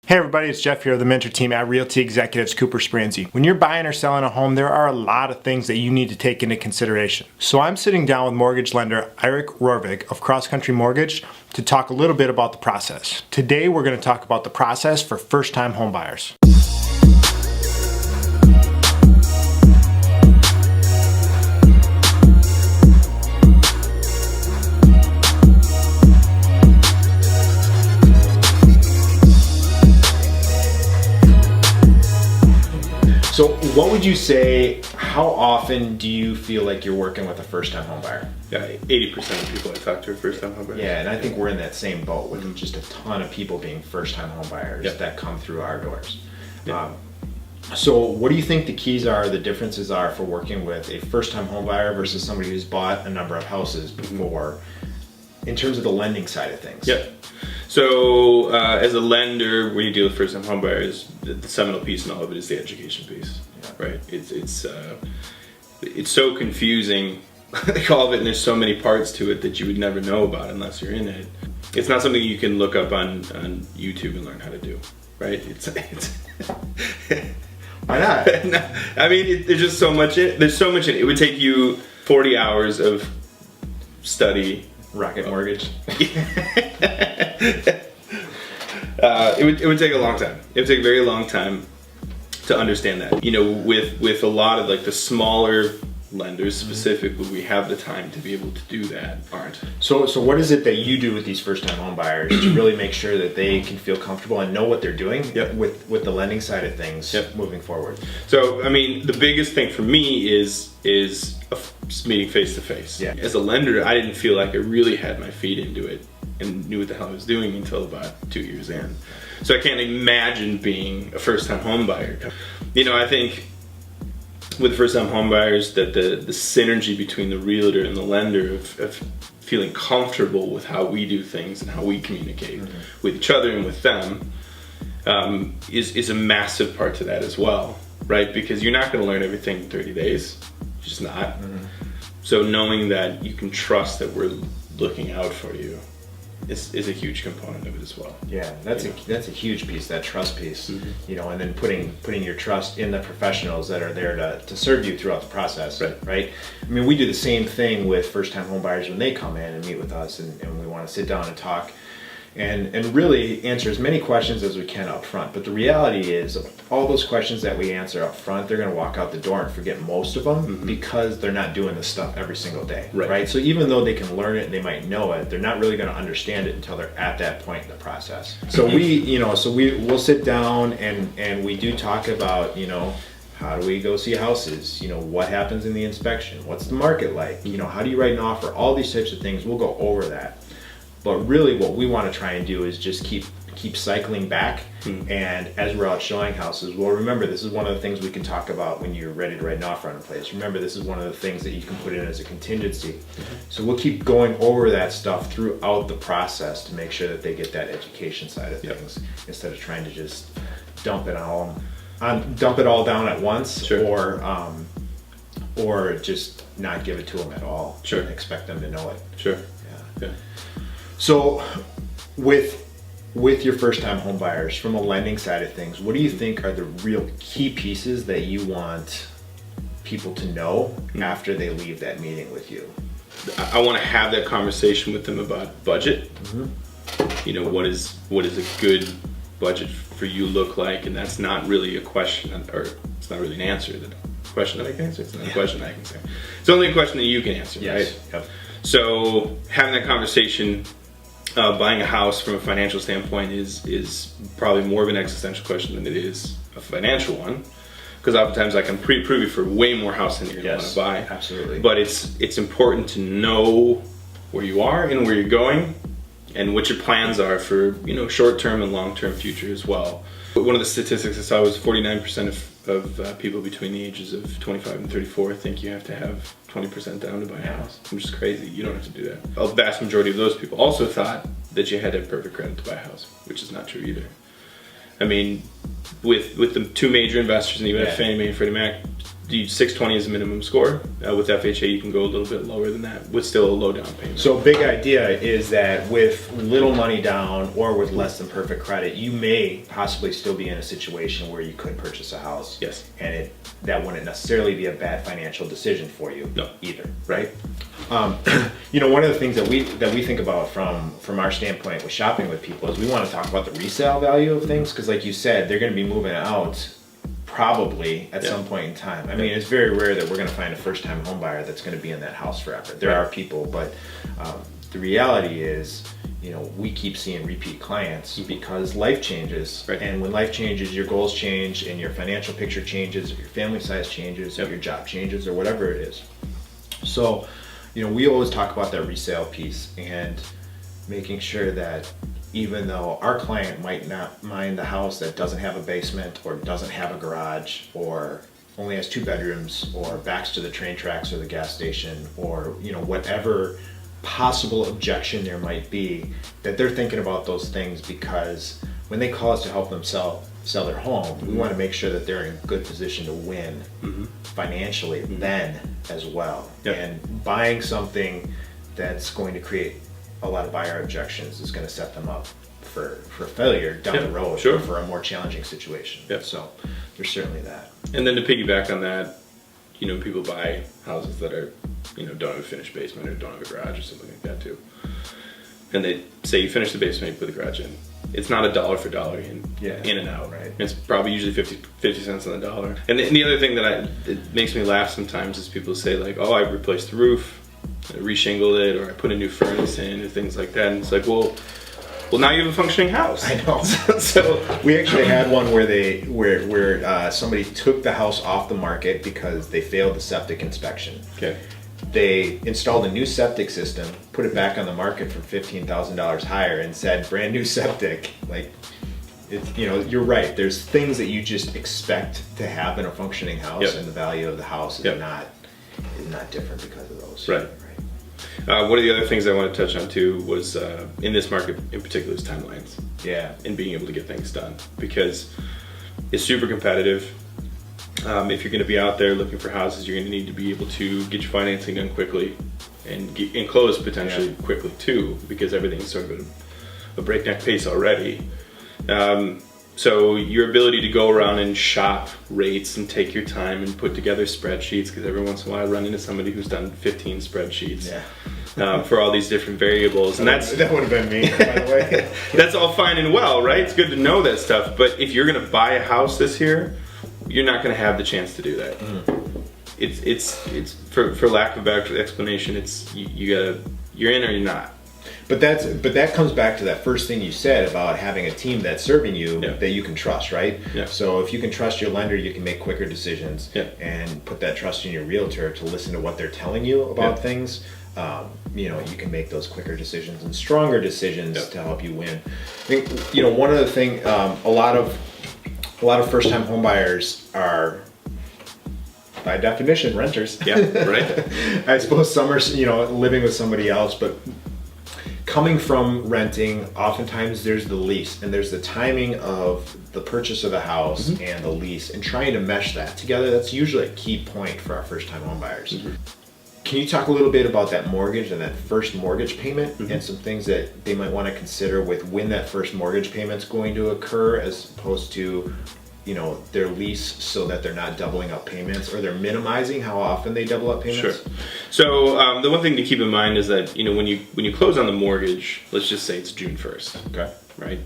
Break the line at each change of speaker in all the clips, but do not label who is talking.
Hey everybody, it's Jeff here of the Mentor Team at Realty Executives Cooper Spransey. When you're buying or selling a home, there are a lot of things that you need to take into consideration. So I'm sitting down with mortgage lender Eirik of Cross Country Mortgage to talk a little bit about the process. Today we're going to talk about the process for first-time home buyers. So what would you say, how often do you feel like you're working with a first-time home buyer?
Yeah, 80% of people I talk to are first-time home buyers.
Yeah, and I think we're in that same boat with just a ton of people being first-time home buyers that come through our doors. So what do you think the keys are, the differences are for working with a first-time home buyer versus somebody who's bought a number of houses before in terms of the lending side of things?
Yep. So as a lender, when you deal with first-time home buyers, the seminal piece in all of it is the education piece, right? It's so confusing, like all of it, and there's so many parts to it that you would never know about unless you're in it. It's not something you can look up on YouTube and learn how to do, right?
Why not?
I mean, there's just so much in it. There's so much in it. It would take you 40 hours of study.
Rocket mortgage.
It would take a long time. It would take a very long time to understand that. You know, with a lot of like the smaller lenders specifically, we have the time to be able to do that. Aren't.
So what is it that you do with these first-time home buyers to really make sure that they can feel comfortable and know what they're doing with the lending side of things moving forward?
So, I mean, the biggest thing for me is meeting face to face. As a lender, I didn't feel like I really had my feet into it and knew what the hell I was doing until about 2 years in. So I can't imagine being a first-time home buyer. You know, I think with first-time home buyers that the synergy between the realtor and the lender of feeling comfortable with how we do things and how we communicate with each other and with them is a massive part to that as well, right? Because you're not going to learn everything in 30 days. You're just not. So knowing that you can trust that we're looking out for you is a huge component of it as well.
Yeah, that's a huge piece, that trust piece. You know, and then putting your trust in the professionals that are there to serve you throughout the process. Right? I mean, we do the same thing with first-time home buyers when they come in and meet with us, and we want to sit down and talk and really answer as many questions as we can up front. But the reality is, all those questions that we answer up front, they're going to walk out the door and forget most of them because they're not doing this stuff every single day, right? So even though they can learn it and they might know it, they're not really going to understand it until they're at that point in the process. So we'll sit down and we do talk about, you know, how do we go see houses? You know, what happens in the inspection? What's the market like? You know, how do you write an offer? All these types of things, we'll go over that. But really what we want to try and do is just keep cycling back, and as we're out showing houses, well, remember, this is one of the things we can talk about when you're ready to write an offer on a place. Remember, this is one of the things that you can put in as a contingency. So we'll keep going over that stuff throughout the process to make sure that they get that education side of things, instead of trying to just dump it all down at once, or just not give it to them at all and expect them to know it. So with your first-time home buyers, from a lending side of things, what do you think are the real key pieces that you want people to know after they leave that meeting with you?
I want to have that conversation with them about budget. You know, what is a good budget for you look like? And that's not really a question, or it's not really an answer. The question that I can answer, it's not a question I can answer. It's only a question that you can answer, right? So having that conversation, buying a house from a financial standpoint is probably more of an existential question than it is a financial one, because oftentimes I can pre-approve you for way more house than you're going to want to buy.
Absolutely.
But it's important to know where you are and where you're going, and what your plans are for, you know, short-term and long-term future as well. But one of the statistics I saw was 49% of people between the ages of 25 and 34 think you have to have 20% down to buy a house, which is crazy. You don't have to do that. A vast majority of those people also thought that you had to have perfect credit to buy a house, which is not true either. I mean, with the two major investors, and even Fannie Mae and Freddie Mac, 620 is a minimum score. With FHA, you can go a little bit lower than that with still a low down payment.
So big idea is that with little money down or with less than perfect credit, you may possibly still be in a situation where you could purchase a house.
Yes.
And that wouldn't necessarily be a bad financial decision for you either, right? One of the things that we think about from our standpoint with shopping with people is we want to talk about the resale value of things, because like you said, they're going to be moving out probably at some point in time. I mean, it's very rare that we're going to find a first-time home buyer that's going to be in that house forever. There are people, but the reality is, we keep seeing repeat clients because life changes. Right. And when life changes, your goals change and your financial picture changes, or your family size changes, or your job changes, or whatever it is. So, we always talk about that resale piece and making sure that even though our client might not mind the house that doesn't have a basement or doesn't have a garage or only has 2 bedrooms or backs to the train tracks or the gas station or whatever possible objection there might be, that they're thinking about those things, because when they call us to help them sell their home, we want to make sure that they're in a good position to win financially then as well. And buying something that's going to create a lot of buyer objections is going to set them up for failure down the road, or for a more challenging situation. So there's certainly that.
And then to piggyback on that, people buy houses that are, don't have a finished basement or don't have a garage or something like that too. And they say you finish the basement, you put the garage in. It's not a dollar for dollar in and out.
Right.
It's probably usually 50 cents on the dollar. And the other thing that makes me laugh sometimes is people say like, oh, I replaced the roof, I reshingled it, or I put a new furnace in, or things like that. And it's like, well, now you have a functioning house.
I know. So we actually had one where somebody took the house off the market because they failed the septic inspection.
Okay.
They installed a new septic system, put it back on the market for $15,000 higher, and said, brand new septic. Like, you're right. There's things that you just expect to have in a functioning house, and the value of the house is not different because of those.
Right. One of the other things I want to touch on too was in this market in particular is timelines. And being able to get things done, because it's super competitive. If you're going to be out there looking for houses, you're going to need to be able to get your financing done quickly and close potentially quickly too, because everything's sort of at a breakneck pace already. So your ability to go around and shop rates and take your time and put together spreadsheets, because every once in a while I run into somebody who's done 15 spreadsheets for all these different variables. And
that would have been me, by the way.
That's all fine and well, right? It's good to know that stuff. But if you're going to buy a house this year, you're not going to have the chance to do that. It's for lack of better explanation, it's you're in or you're not.
But that comes back to that first thing you said about having a team that's serving you that you can trust, right? So if you can trust your lender, you can make quicker decisions and put that trust in your realtor to listen to what they're telling you about things. You can make those quicker decisions and stronger decisions to help you win. I think one of the things a lot of first-time home buyers are, by definition, renters.
Right.
I suppose some are living with somebody else, but coming from renting, oftentimes there's the lease and there's the timing of the purchase of the house and the lease, and trying to mesh that together. That's usually a key point for our first-time home buyers. Can you talk a little bit about that mortgage and that first mortgage payment and some things that they might want to consider with when that first mortgage payment's going to occur, as opposed to their lease, so that they're not doubling up payments, or they're minimizing how often they double up payments?
Sure. So the one thing to keep in mind is that when you close on the mortgage, let's just say it's June 1st.
Okay.
Right.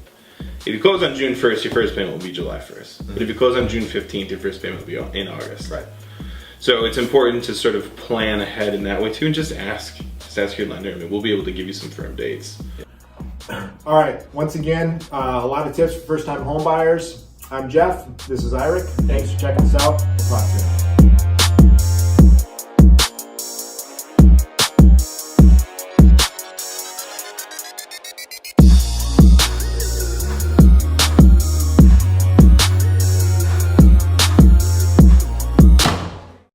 If you close on June 1st, your first payment will be July 1st. But if you close on June 15th, your first payment will be in August.
Right.
So it's important to sort of plan ahead in that way too, and just ask your lender. I mean, we'll be able to give you some firm dates.
All right. Once again, a lot of tips for first-time home buyers. I'm Jeff. This is Eirik. Thanks for checking us out. We'll talk soon.